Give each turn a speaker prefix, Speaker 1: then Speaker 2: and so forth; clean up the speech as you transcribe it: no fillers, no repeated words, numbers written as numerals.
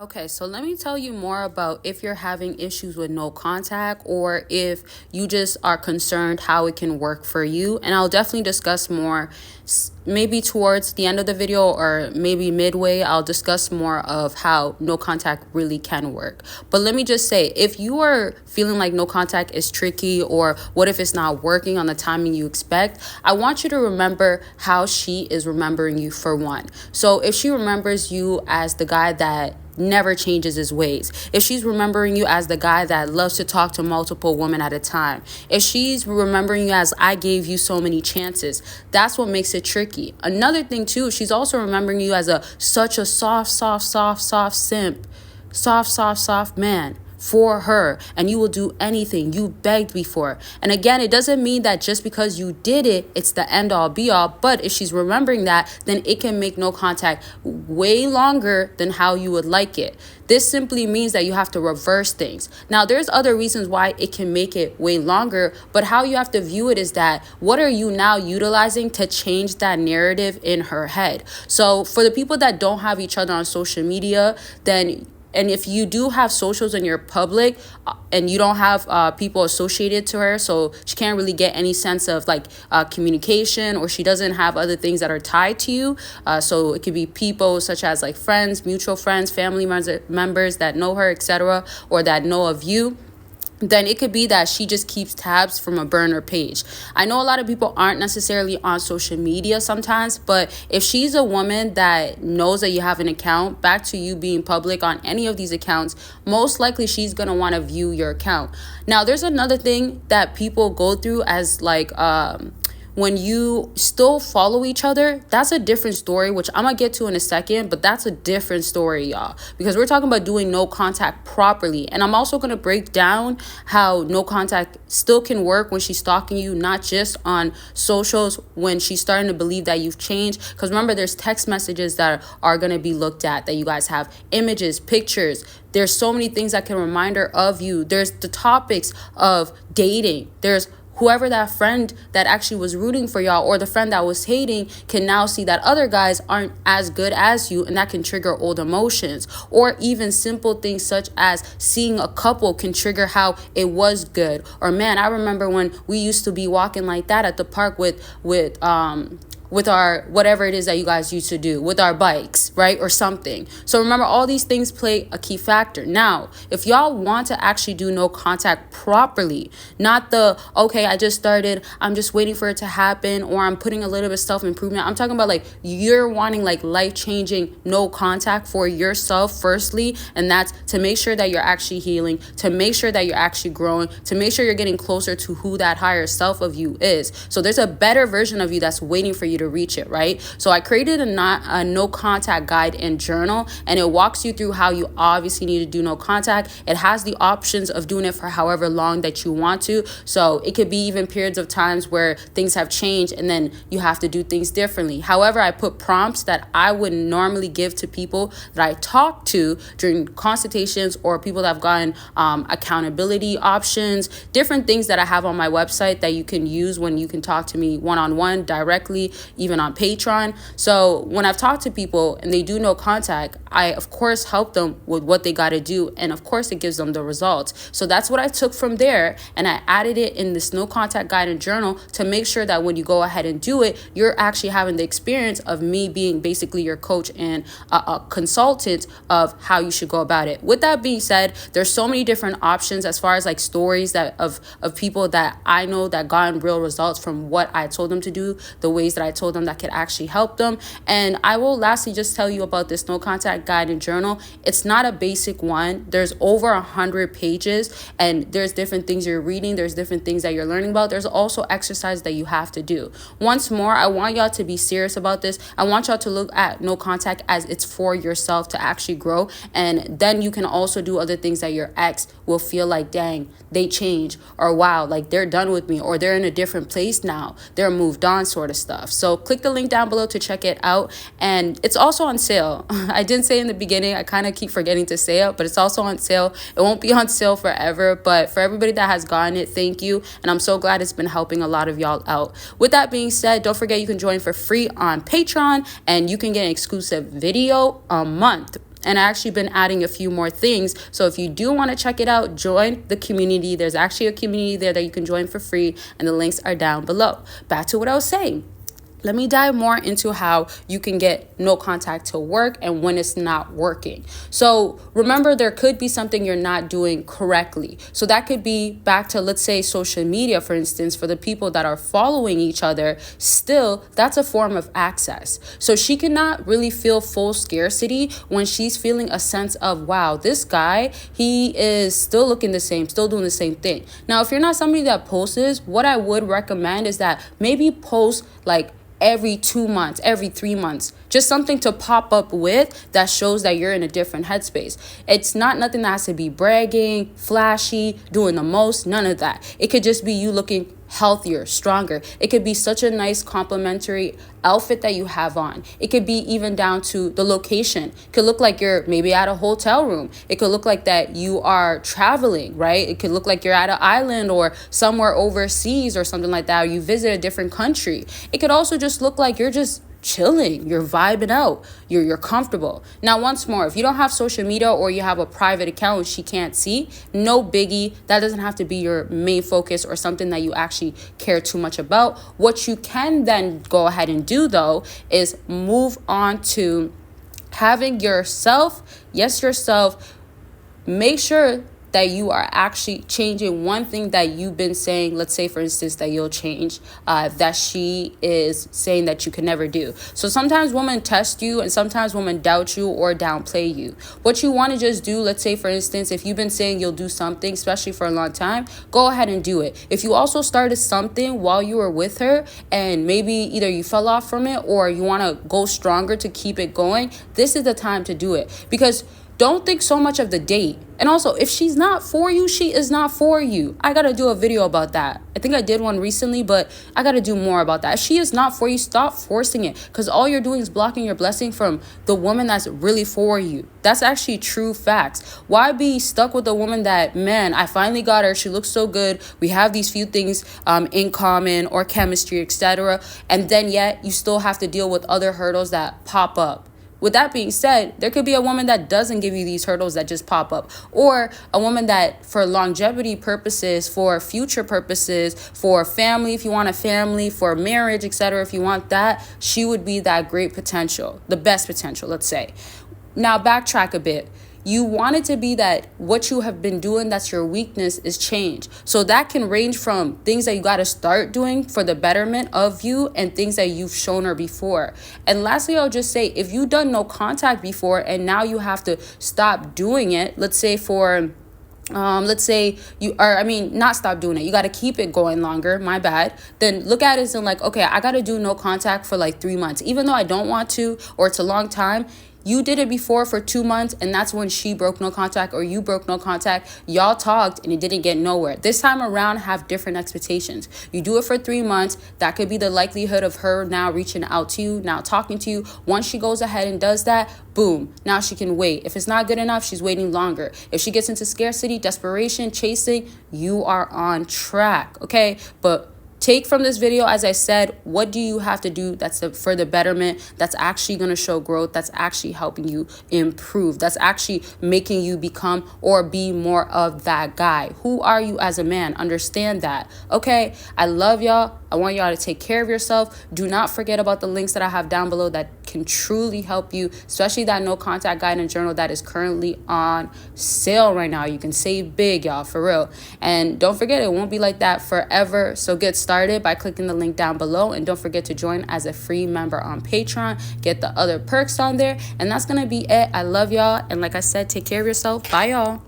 Speaker 1: Okay, so let me tell you more about if you're having issues with no contact or if you just are concerned how it can work for you. And I'll definitely discuss more maybe towards the end of the video or maybe midway. I'll discuss more of how no contact really can work. But let me just say, if you are feeling like no contact is tricky or what if it's not working on the timing you expect, I want you to remember how she is remembering you for one. So if she remembers you as the guy that never changes his ways, if she's remembering you as the guy that loves to talk to multiple women at a time, if she's remembering you as I gave you so many chances, that's what makes it tricky. Another thing too, she's also remembering you as such a soft simp, soft man for her, and you will do anything you begged before. And again, it doesn't mean that just because you did it, it's the end all be all. But if she's remembering that, then it can make no contact way longer than how you would like it. This simply means that you have to reverse things. Now, there's other reasons why it can make it way longer, but how you have to view it is that what are you now utilizing to change that narrative in her head? So for the people that don't have each other on social media, and if you do have socials and you're public and you don't have people associated to her, so she can't really get any sense of communication, or she doesn't have other things that are tied to you. So it could be people such as like friends, mutual friends, family members that know her, etc., or that know of you. Then it could be that she just keeps tabs from a burner page. I know a lot of people aren't necessarily on social media sometimes, but if she's a woman that knows that you have an account, back to you being public on any of these accounts, most likely she's going to want to view your account. Now, there's another thing that people go through as when you still follow each other, that's a different story, which I'm gonna get to in a second, but that's a different story, y'all, because we're talking about doing no contact properly. And I'm also gonna break down how no contact still can work when she's stalking you, not just on socials, when she's starting to believe that you've changed. Because remember, there's text messages that are gonna be looked at, that you guys have images, pictures. There's so many things that can remind her of you. There's the topics of dating. There's whoever that friend that actually was rooting for y'all, or the friend that was hating, can now see that other guys aren't as good as you, and that can trigger old emotions. Or even simple things such as seeing a couple can trigger how it was good. Or man, I remember when we used to be walking like that at the park with our whatever it is that you guys used to do with our bikes, right? Or something. So remember, all these things play a key factor. Now, if y'all want to actually do no contact properly, not okay, I just started, I'm just waiting for it to happen, or I'm putting a little bit of self-improvement. I'm talking about you're wanting life-changing no contact for yourself firstly, and that's to make sure that you're actually healing, to make sure that you're actually growing, to make sure you're getting closer to who that higher self of you is. So there's a better version of you that's waiting for you to reach it, right? So I created a no contact guide and journal, and it walks you through how you obviously need to do no contact. It has the options of doing it for however long that you want to. So it could be even periods of times where things have changed and then you have to do things differently. However, I put prompts that I would normally give to people that I talk to during consultations, or people that have gotten accountability options, different things that I have on my website that you can use when you can talk to me one-on-one directly, even on Patreon. So when I've talked to people and they do no contact, I of course help them with what they got to do, and of course it gives them the results. So that's what I took from there, and I added it in this no contact guide and journal to make sure that when you go ahead and do it, you're actually having the experience of me being basically your coach and a consultant of how you should go about it. With that being said, there's so many different options as far as stories that of people that I know that gotten real results from what I told them to do, the ways that I told them that could actually help them. And I will lastly just tell you about this no contact guide and journal. It's not a basic one. There's over 100 pages, and there's different things you're reading. There's different things that you're learning about. There's also exercise that you have to do. Once more, I want y'all to be serious about this. I want y'all to look at no contact as it's for yourself to actually grow. And then you can also do other things that your ex will feel like, dang, they change, or wow, they're done with me, or they're in a different place now, they're moved on, sort of stuff. So click the link down below to check it out. And it's also on sale. I didn't say in the beginning, I kind of keep forgetting to say it, but it's also on sale. It won't be on sale forever, but for everybody that has gotten it, thank you. And I'm so glad it's been helping a lot of y'all out. With that being said, don't forget you can join for free on Patreon, and you can get an exclusive video a month. And I actually been adding a few more things. So if you do want to check it out, join the community. There's actually a community there that you can join for free, and the links are down below. Back to what I was saying. Let me dive more into how you can get no contact to work and when it's not working. So remember, there could be something you're not doing correctly. So that could be back to, let's say, social media, for instance, for the people that are following each other. Still, that's a form of access. So she cannot really feel full scarcity when she's feeling a sense of, wow, this guy, he is still looking the same, still doing the same thing. Now, if you're not somebody that posts, what I would recommend is that maybe post like every 2 months, every 3 months, just something to pop up with that shows that you're in a different headspace. It's not nothing that has to be bragging, flashy, doing the most, none of that. It could just be you looking healthier, stronger. It could be such a nice complimentary outfit that you have on. It could be even down to the location. It could look like you're maybe at a hotel room. It could look like that you are traveling, right? It could look like you're at an island or somewhere overseas or something like that, or you visit a different country. It could also just look like you're just chilling, you're vibing out, you're comfortable. Now, once more, if you don't have social media or you have a private account she can't see, no biggie. That doesn't have to be your main focus or something that you actually care too much about. What you can then go ahead and do, though, is move on to having yourself, make sure that you are actually changing one thing that you've been saying. Let's say, for instance, that you'll change that she is saying that you can never do. So sometimes women test you and sometimes women doubt you or downplay you. What you want to just do, let's say, for instance, if you've been saying you'll do something, especially for a long time, go ahead and do it. If you also started something while you were with her and maybe either you fell off from it or you want to go stronger to keep it going, this is the time to do it. Because don't think so much of the date. And also, if she's not for you, she is not for you. I got to do a video about that. I think I did one recently, but I got to do more about that. If she is not for you, stop forcing it, because all you're doing is blocking your blessing from the woman that's really for you. That's actually true facts. Why be stuck with a woman that, man, I finally got her. She looks so good. We have these few things in common or chemistry, etc. And then yet you still have to deal with other hurdles that pop up. With that being said, there could be a woman that doesn't give you these hurdles that just pop up, or a woman that for longevity purposes, for future purposes, for family, if you want a family, for marriage, etc., if you want that, she would be that great potential, the best potential, let's say. Now, backtrack a bit. You want it to be that what you have been doing that's your weakness is change. So that can range from things that you got to start doing for the betterment of you and things that you've shown her before. And lastly, I'll just say, if you've done no contact before and now you have to stop doing it, let's say not stop doing it, you got to keep it going longer, my bad, then look at it as in like, okay, I got to do no contact for like 3 months, even though I don't want to, or it's a long time. You did it before for 2 months, and that's when she broke no contact or you broke no contact. Y'all talked and it didn't get nowhere. This time around, have different expectations. You do it for 3 months. That could be the likelihood of her now reaching out to you, now talking to you. Once she goes ahead and does that, boom, now she can wait. If it's not good enough, she's waiting longer. If she gets into scarcity, desperation, chasing, you are on track, okay? But take from this video, as I said, what do you have to do that's for the betterment, that's actually going to show growth, that's actually helping you improve, that's actually making you become or be more of that guy. Who are you as a man? Understand that, okay? I love y'all. I want y'all to take care of yourself. Do not forget about the links that I have down below that can truly help you, especially that no contact guide and journal that is currently on sale right now. You can save big, y'all, for real. And don't forget, it won't be like that forever. So get started by clicking the link down below, and don't forget to join as a free member on Patreon. Get the other perks on there, and that's gonna be it. I love y'all, and like I said, take care of yourself. Bye, y'all.